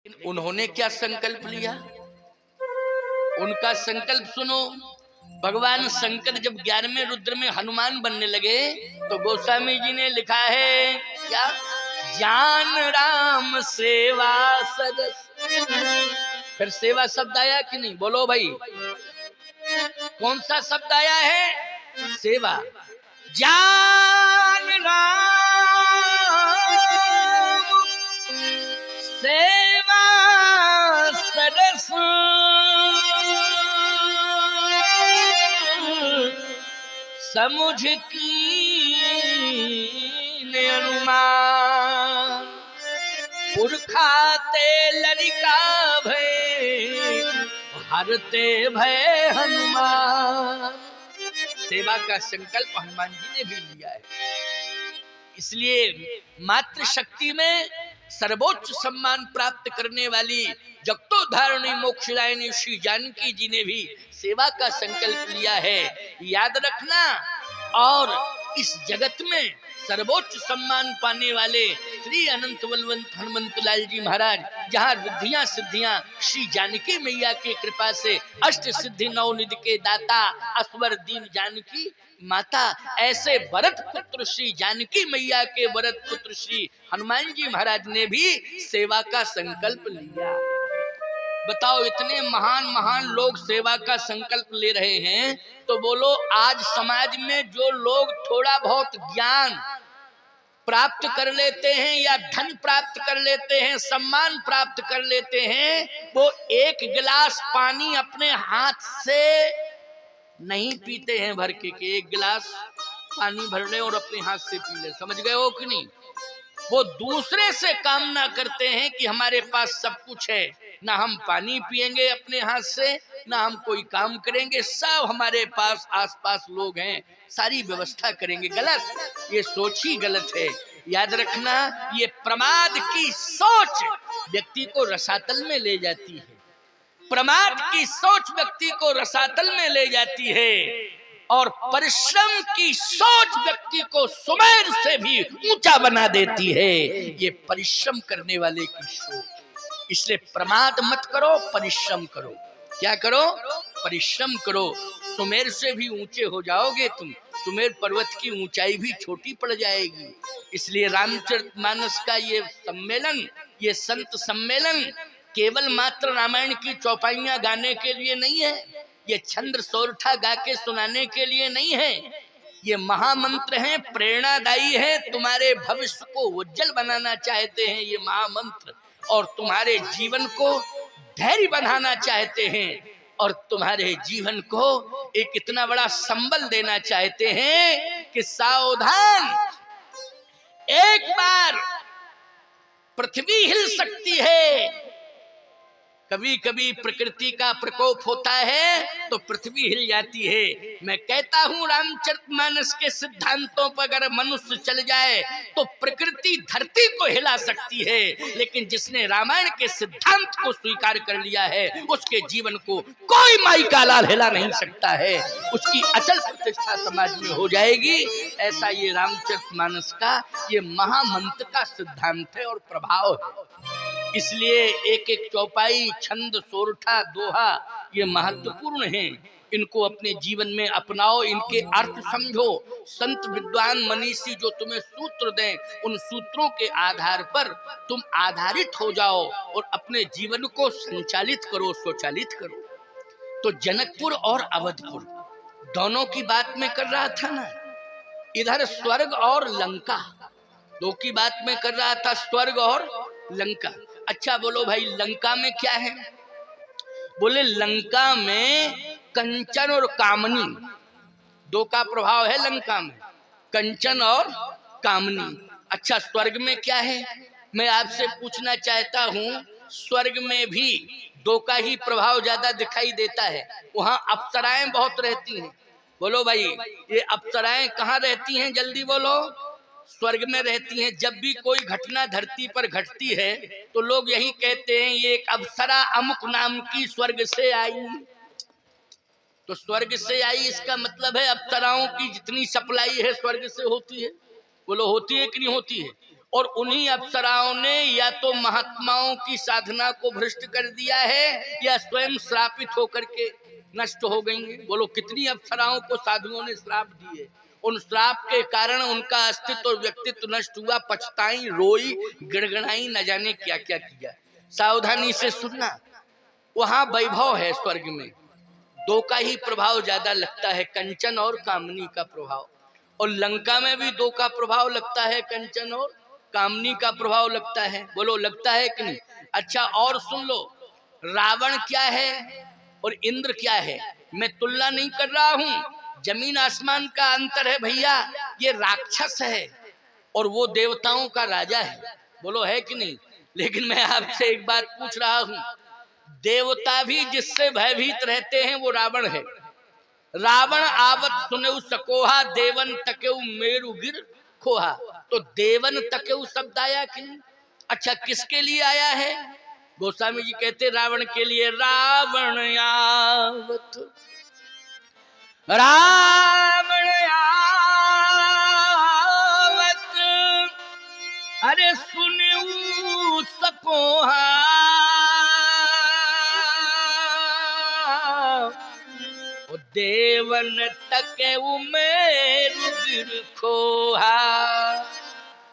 उन्होंने क्या संकल्प लिया, उनका संकल्प सुनो। भगवान शंकर जब 11वें रुद्र में हनुमान बनने लगे तो गोस्वामी जी ने लिखा है क्या, ज्ञान राम सेवा सदस। फिर सेवा शब्द आया कि नहीं, बोलो भाई, कौन सा शब्द आया है, सेवा। ज्ञान राम सेवा सदस समुझ कीन अनुमान, पुरखाते ललिका भय हरते भय हनुमान। सेवा का संकल्प हनुमान जी ने भी लिया है। इसलिए मातृशक्ति में सर्वोच्च सम्मान प्राप्त करने वाली जगतोद्धारिणी मोक्षदायिनी श्री जानकी जी ने भी सेवा का संकल्प लिया है, याद रखना। और इस जगत में सर्वोच्च सम्मान पाने वाले श्री अनंत बलवंत हनुमंत लाल जी महाराज, जहाँ रिद्धियां सिद्धियां श्री जानकी मैया की कृपा से, अष्ट सिद्धि नवनिधि के दाता असवर दीन जानकी माता, ऐसे भरत पुत्र श्री जानकी मैया के भरत पुत्र श्री हनुमान जी महाराज ने भी सेवा का संकल्प लिया। बताओ, इतने महान महान लोग सेवा का संकल्प ले रहे हैं, तो बोलो आज समाज में जो लोग थोड़ा बहुत ज्ञान प्राप्त कर लेते हैं या धन प्राप्त कर लेते हैं, सम्मान प्राप्त कर लेते हैं, वो एक गिलास पानी अपने हाथ से नहीं पीते हैं भर के, एक गिलास पानी भर ले और अपने हाथ से पी ले, समझ गए हो कि नहीं। वो दूसरे से कामना करते हैं कि हमारे पास सब कुछ है, ना हम पानी पिएंगे अपने हाथ से, ना हम कोई काम करेंगे, सब हमारे पास आसपास लोग हैं, सारी व्यवस्था करेंगे। गलत, ये सोच ही गलत है। याद रखना, ये प्रमाद की सोच व्यक्ति को रसातल में ले जाती है, प्रमाद की सोच व्यक्ति को रसातल में ले जाती है, और परिश्रम की सोच व्यक्ति को सुमेर से भी ऊंचा बना देती है। ये परिश्रम करने वाले की सोच। इसलिए प्रमाद मत करो, परिश्रम करो। क्या करो, परिश्रम करो, सुमेर से भी ऊंचे हो जाओगे तुम, सुमेर पर्वत की ऊंचाई भी छोटी पड़ जाएगी। इसलिए रामचरितमानस का ये सम्मेलन, ये संत सम्मेलन केवल मात्र रामायण की चौपाइयां गाने के लिए नहीं है, ये छंद सोरठा गा के सुनाने के लिए नहीं है, ये महामंत्र है, प्रेरणादायी है। तुम्हारे भविष्य को उज्जवल बनाना चाहते हैं ये महामंत्र, और तुम्हारे जीवन को धैर्य बनाना चाहते हैं, और तुम्हारे जीवन को एक इतना बड़ा संबल देना चाहते हैं कि सावधान, एक बार पृथ्वी हिल सकती है। कभी कभी प्रकृति का प्रकोप होता है तो पृथ्वी हिल जाती है। मैं कहता हूँ रामचरितमानस के सिद्धांतों पर अगर मनुष्य चल जाए तो प्रकृति धरती को हिला सकती है, लेकिन जिसने रामायण के सिद्धांत को स्वीकार कर लिया है उसके जीवन को कोई माई का लाल हिला नहीं सकता है, उसकी अचल प्रतिष्ठा समाज में हो जाएगी। ऐसा ये रामचरितमानस का ये महामंत्र का सिद्धांत है और प्रभाव है। इसलिए एक एक चौपाई, छंद, सोरठा, दोहा ये महत्वपूर्ण हैं। इनको अपने जीवन में अपनाओ, इनके अर्थ समझो। संत विद्वान मनीषी जो तुम्हें सूत्र दें, उन सूत्रों के आधार पर तुम आधारित हो जाओ और अपने जीवन को संचालित करो, स्वचालित करो। तो जनकपुर और अवधपुर दोनों की बात में कर रहा था ना, इधर स्वर्ग और लंका, दो की बात में कर रहा था, स्वर्ग और लंका। अच्छा बोलो भाई, लंका में क्या है? बोले लंका में कंचन और कामनी, दो का प्रभाव है लंका में, कंचन और कामनी। अच्छा, स्वर्ग में क्या है? मैं आपसे पूछना चाहता हूँ, स्वर्ग में भी दो का ही प्रभाव ज्यादा दिखाई देता है, वहां अप्सराएं बहुत रहती हैं। बोलो भाई, ये अप्सराएं कहाँ रहती हैं? जल्दी बोलो। स्वर्ग में रहती हैं। जब भी कोई घटना धरती पर घटती है तो लोग यही कहते हैं ये एक अप्सरा अमुक नाम की स्वर्ग से आई। तो स्वर्ग से आई इसका मतलब है अप्सराओं की जितनी सप्लाई है स्वर्ग से होती है। बोलो होती है कि नहीं होती है? और उन्हीं अप्सराओं ने या तो महात्माओं की साधना को भ्रष्ट कर दिया है या स्वयं श्रापित होकर के नष्ट हो गई। बोलो कितनी अप्सराओं को साधुओं ने श्राप दिए, उन श्राप के कारण उनका अस्तित्व और व्यक्तित्व नष्ट हुआ, पछताई, रोई, गिड़गड़ाई, न जाने क्या क्या किया। सावधानी से सुनना, वहां वैभव है स्वर्ग में, दो का ही प्रभाव ज्यादा लगता है, कंचन और कामनी का प्रभाव। और लंका में भी दो का प्रभाव लगता है, कंचन और कामनी का प्रभाव लगता है। बोलो लगता है कि नहीं? अच्छा और सुन लो, रावण क्या है और इंद्र क्या है। मैं तुलना नहीं कर रहा हूं, जमीन आसमान का अंतर है भैया। ये राक्षस है और वो देवताओं का राजा है। बोलो है कि नहीं? लेकिन मैं आपसे एक बात पूछ रहा हूं, देवता भी जिससे भयभीत रहते हैं वो रावण है। रावण आवत सुनेउ सकोहा, देवन तकेउ मेरु गिर खोहा। तो देवन तकेउ शब्द आया कि नहीं? अच्छा किसके लिए आया है? गोस्वामी जी कहते रावण के लिए। रावण आवत, रावण आवत, अरे सुनेउ सकोहा, देवन तकेउ मेरु गिर खोहा।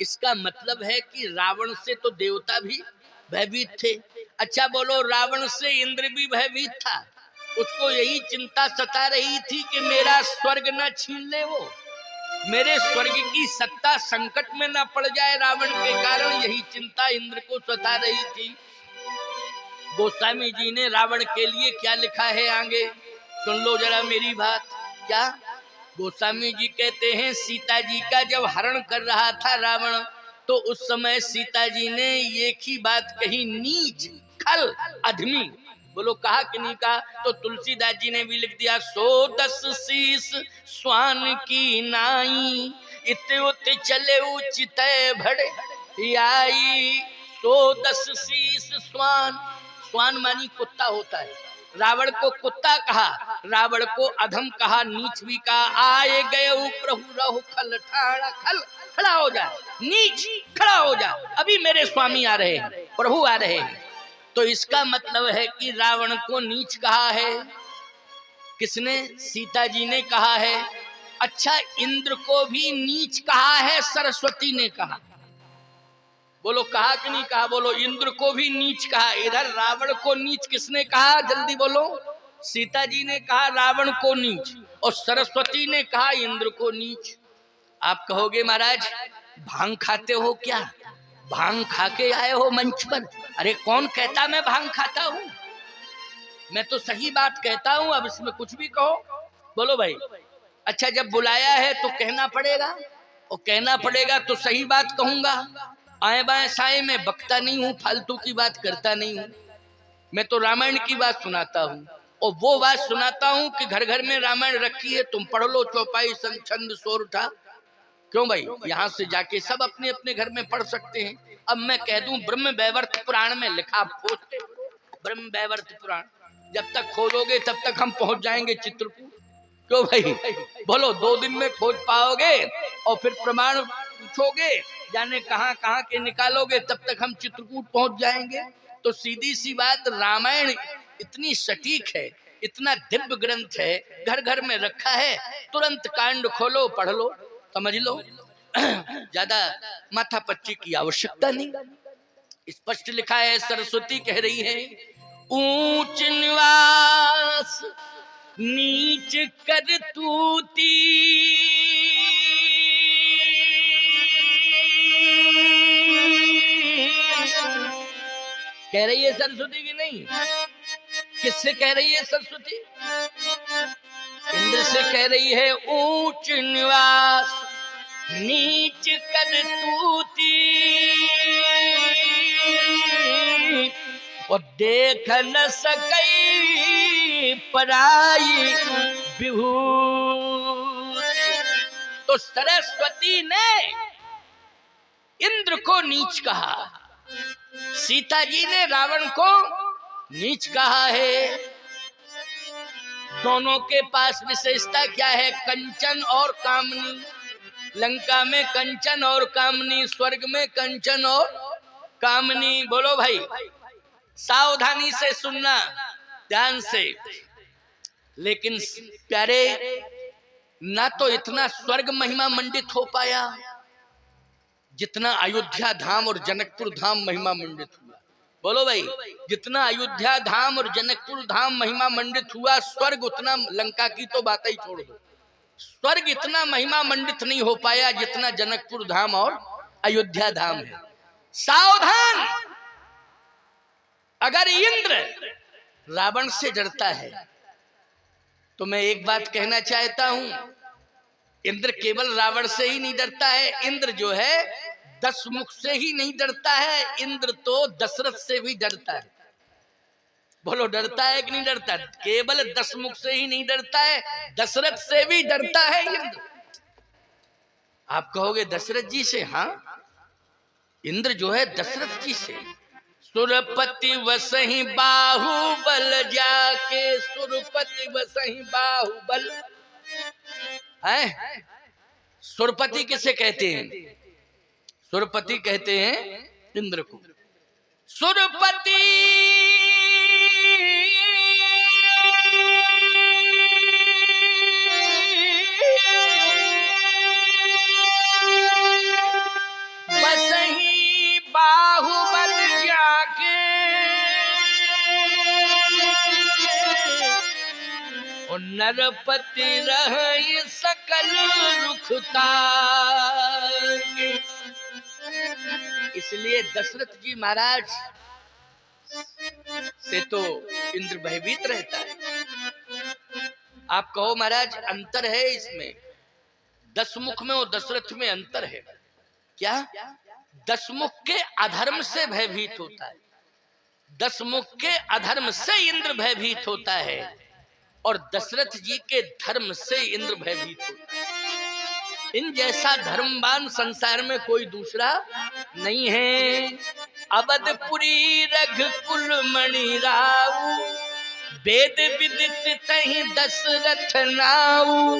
इसका मतलब है कि रावण से तो देवता भी भयभीत थे। अच्छा बोलो रावण से इंद्र भी भयभीत था, उसको यही चिंता सता रही थी कि मेरा स्वर्ग न छीन ले, वो मेरे स्वर्ग की सत्ता संकट में न पड़ जाए रावण के कारण, यही चिंता इंद्र को सता रही थी। गोस्वामी जी ने रावण के लिए क्या लिखा है आगे सुन लो जरा मेरी बात। क्या गोस्वामी जी कहते हैं, सीता जी का जब हरण कर रहा था रावण, तो उस समय सीता जी ने एक ही बात कही, नीच खल अधमी। बोलो कहा कि नहीं कहा? तो तुलसीदास जी ने भी लिख दिया, सो 10 शीस स्वान की नाई, इत उत चले उचित भड़ आई। सो 10 शीस स्वान, स्वान मानी कुत्ता होता है। रावण को कुत्ता कहा, रावण को अधम कहा, नीच भी कहा। आए गए प्रभु रहु खल ठाड़ा, खल खड़ा हो जा, नीच खड़ा हो जा, अभी मेरे स्वामी आ रहे हैं, प्रभु आ रहे हैं। तो इसका मतलब है कि रावण को नीच कहा है किसने? सीता जी ने कहा है। अच्छा इंद्र को भी नीच कहा है, सरस्वती ने कहा। बोलो कहा कि नहीं कहा? बोलो इंद्र को भी नीच कहा। इधर रावण को नीच किसने कहा? जल्दी बोलो। सीता जी ने कहा रावण को नीच, और सरस्वती ने कहा इंद्र को नीच। आप कहोगे महाराज भांग खाते हो क्या? भांग खा के आए हो मंच पर? अरे कौन कहता मैं भांग खाता हूं? मैं तो सही बात कहता हूं, अब इसमें कुछ भी कहो। बोलो भाई। अच्छा जब बुलाया है तो कहना पड़ेगा, और कहना पड़ेगा तो सही बात कहूंगा। आए बाएं साए में बकता नहीं हूँ, फालतू की बात करता नहीं हूँ। मैं तो रामायण की बात सुनाता हूँ, और वो बात सुनाता हूँ कि घर घर में रामायण रखी है, तुम पढ़ लो चौपाई छंद सोरठा। क्यों भाई? यहाँ से जाके सब अपने अपने घर में पढ़ सकते हैं। अब मैं कह दूं ब्रह्म वैवर्त पुराण में लिखा, आप खोजते ब्रह्म वैवर्त पुराण, जब तक खोलोगे तब तक हम पहुंच जाएंगे चित्रकूट। क्यों भाई? बोलो 2 दिन में खोज पाओगे, और फिर प्रमाण पूछोगे, जाने कहां कहां के निकालोगे, तब तक हम चित्रकूट पहुंच जाएंगे। तो सीधी सी बात, रामायण इतनी सटीक है, इतना दिव्य ग्रंथ है, घर घर में रखा है, तुरंत कांड खोलो पढ़ लो, समझ लो। ज्यादा माथा पच्ची की आवश्यकता नहीं। स्पष्ट लिखा है, सरस्वती कह रही है, ऊंच निवास नीच कर तूती, कह रही है सरस्वती की नहीं? किससे कह रही है सरस्वती? इंद्र से कह रही है, ऊंच निवास नीच कर तूती, और देख न सकई पराई विभूति। तो सरस्वती ने इंद्र को नीच कहा, सीता जी ने रावण को नीच कहा है। दोनों के पास विशेषता क्या है? कंचन और कामनी। लंका में कंचन और कामनी, स्वर्ग में कंचन और कामनी। बोलो भाई, सावधानी से सुनना, ध्यान से। लेकिन प्यारे, ना तो इतना स्वर्ग महिमा मंडित हो पाया जितना अयोध्या धाम और जनकपुर धाम महिमा मंडित हुआ। बोलो भाई, जितना अयोध्या धाम और जनकपुर धाम महिमा मंडित हुआ, स्वर्ग उतना, लंका की तो बात ही छोड़ दो, स्वर्ग इतना महिमा मंडित नहीं हो पाया जितना जनकपुर धाम और अयोध्या धाम है। सावधान, अगर इंद्र रावण से डरता है तो मैं एक बात कहना चाहता हूं, इंद्र केवल रावण से ही नहीं डरता है, इंद्र जो है 10 मुख से ही नहीं डरता है, इंद्र तो दशरथ से भी डरता है। बोलो, डरता है कि नहीं डरता? केवल 10 मुख से ही नहीं डरता है, दशरथ से भी डरता है इंद्र। आप कहोगे दशरथ जी से? हाँ, इंद्र जो है दशरथ जी से। सुरपति वसहि बाहुबल जाके, सुरपति वसहि बाहुबल है। सुरपति किसे कहते हैं? सुरपति कहते हैं इंद्र को। सुरपति वसहि बाहुबल जाके, और नरपति रहे सकल रुखता। इसलिए दशरथ जी महाराज से तो इंद्र भयभीत रहता है। आप कहो महाराज अंतर है इसमें, 10 मुख में और दशरथ में अंतर है क्या? 10 मुख के अधर्म से भयभीत होता है, 10 मुख के अधर्म से इंद्र भयभीत होता है, और दशरथ जी के धर्म से इंद्र भयभीत होता है। इन जैसा धर्मवान संसार में कोई दूसरा नहीं है। अवधपुरी रघुकुल मणि राऊ, वेद विदित तहि दशरथ नाऊ।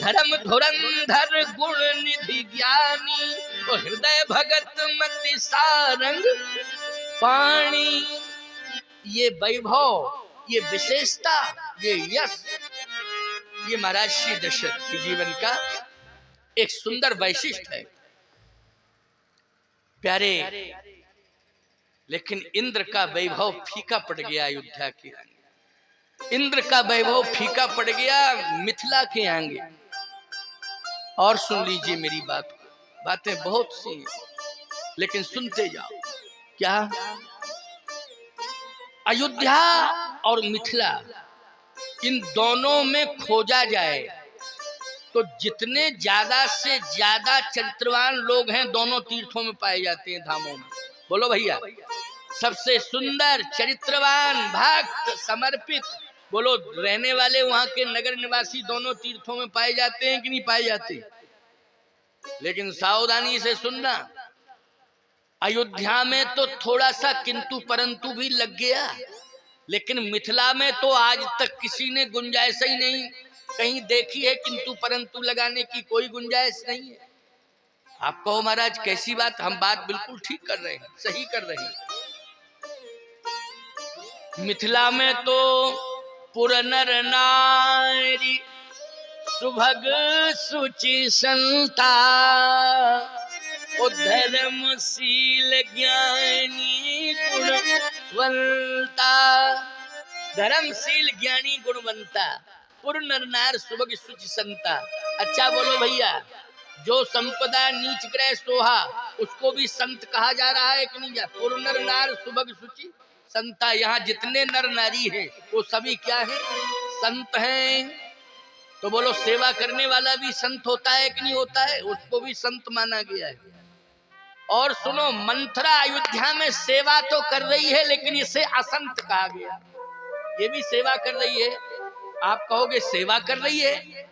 धर्म धुरंधर गुण निधि ज्ञानी, तो हृदय भगत मति सारंग पाणी। ये वैभव, ये विशेषता, ये यश, ये महाराज श्री दशरथ के जीवन का एक सुंदर वैशिष्ट्य है प्यारे। लेकिन इंद्र का वैभव फीका पड़ गया अयोध्या के आगे, इंद्र का वैभव फीका पड़ गया मिथिला के आगे। और सुन लीजिए मेरी बात, बातें बहुत सी लेकिन सुनते जाओ। क्या अयोध्या और मिथिला, इन दोनों में खोजा जाए तो जितने ज्यादा से ज्यादा चरित्रवान लोग हैं दोनों तीर्थों में पाए जाते हैं, धामों में। बोलो भैया, सबसे सुंदर, चरित्रवान, भक्त, समर्पित, बोलो रहने वाले वहां के नगर निवासी दोनों तीर्थों में पाए जाते हैं कि नहीं पाए जाते? लेकिन सावधानी से सुनना, अयोध्या में तो थोड़ा सा किंतु परंतु भी लग गया, लेकिन मिथिला में तो आज तक किसी ने गुंजाइश ही नहीं कहीं देखी है, किंतु परंतु लगाने की कोई गुंजाइश नहीं है। आप कहो महाराज कैसी बात? हम बात बिल्कुल ठीक कर रहे हैं, सही कर रहे हैं। मिथिला में तो पुर नर नारी, सुभग सुचि संता, धर्मशील ज्ञानी गुणवंता। धर्मशील ज्ञानी गुणवंता, पुर नर नार सुभग सुचि संता। अच्छा बोलो भैया, जो संपदा नीच ग्रह सोहा उसको भी संत कहा जा रहा है कि नहीं? पुर नर नार सुभग सुचि संता। यहाँ जितने नर नारी हैं वो सभी क्या है? संत हैं। तो बोलो सेवा करने वाला भी संत होता है कि नहीं होता है? उसको भी संत माना गया है। और सुनो, मंथरा अयोध्या में सेवा तो कर रही है लेकिन इसे असंत कहा गया। ये भी सेवा कर रही है। आप कहोगे सेवा कर रही है,